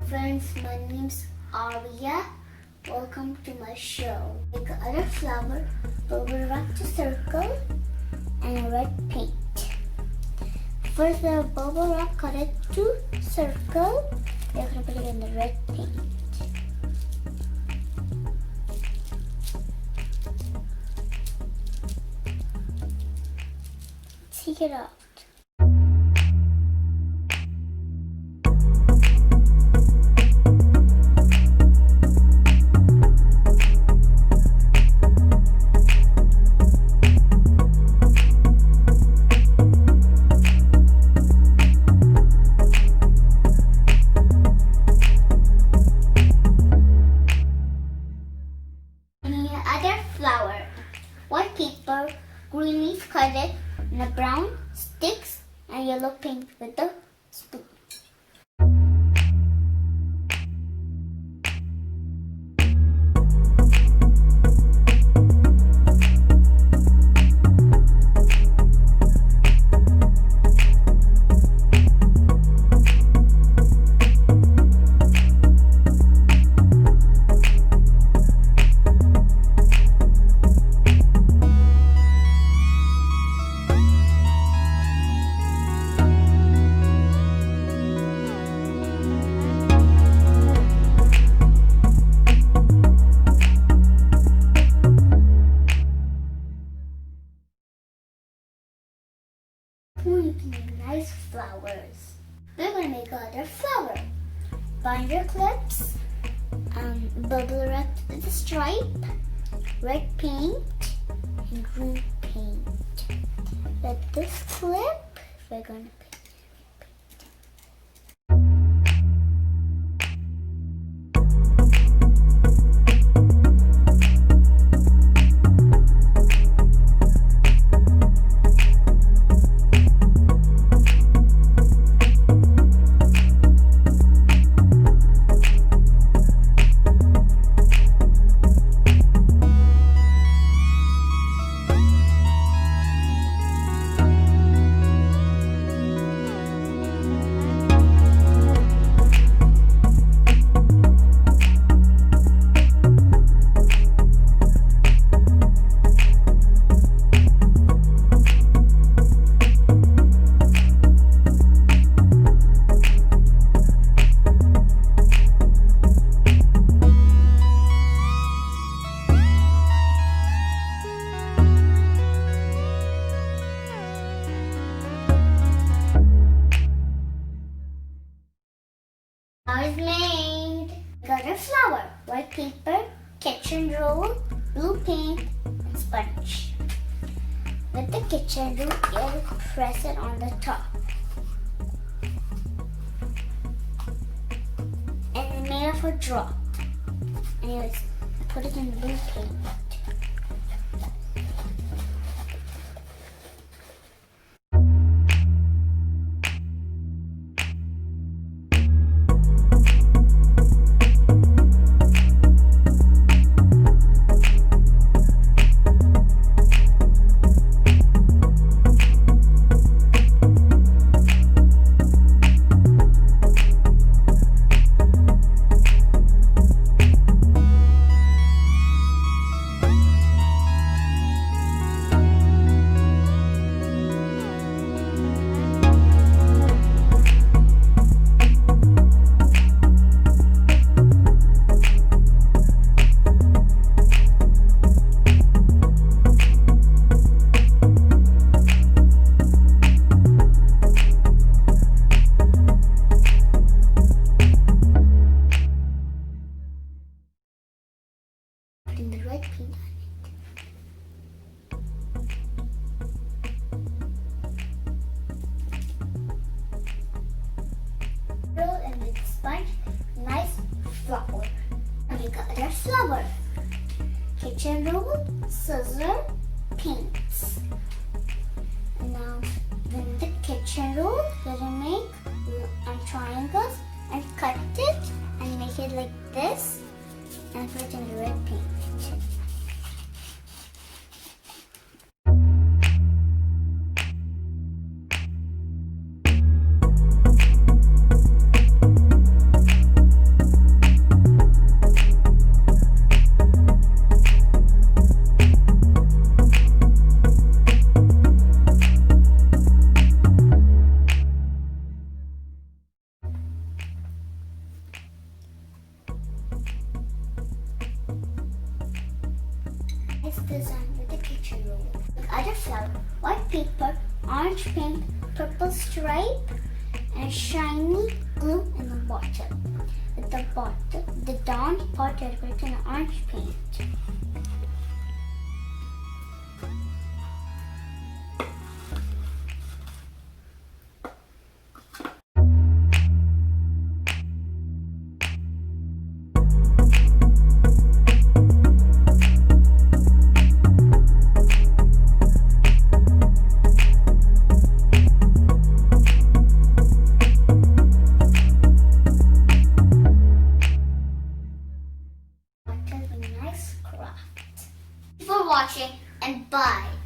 Friends, my name's Arya. Welcome to my show. Make other flower, bubble wrap to circle, and red paint. First, the bubble wrap, cut it to circle. We're gonna put it in the red paint. Take it out. Other flower, white paper, green leaf, cut it, and a brown sticks and yellow paint with the spoon. You can make nice flowers. We're going to make another flower. Binder clips, bubble wrap with a stripe, red paint, and green paint. With this clip, we're going to paint. Flowers made. Got a flower, white paper, kitchen roll, blue paint, and sponge. With the kitchen roll, you'll press it on the top. And it's made of a drop. And you put it in the blue paint. Putting the red paint on it. Roll and with sponge, nice flower. And we got our flower. Kitchen roll, scissor, paints. And now in the kitchen roll, we're gonna make triangles and cut it and make it like this and put it in the red paint. design with the kitchen roll. With other flower, white paper, orange paint, purple stripe, and shiny glue in the bottom. At the bottom, the down part decorated in orange paint. Nice craft. Thanks for watching and bye.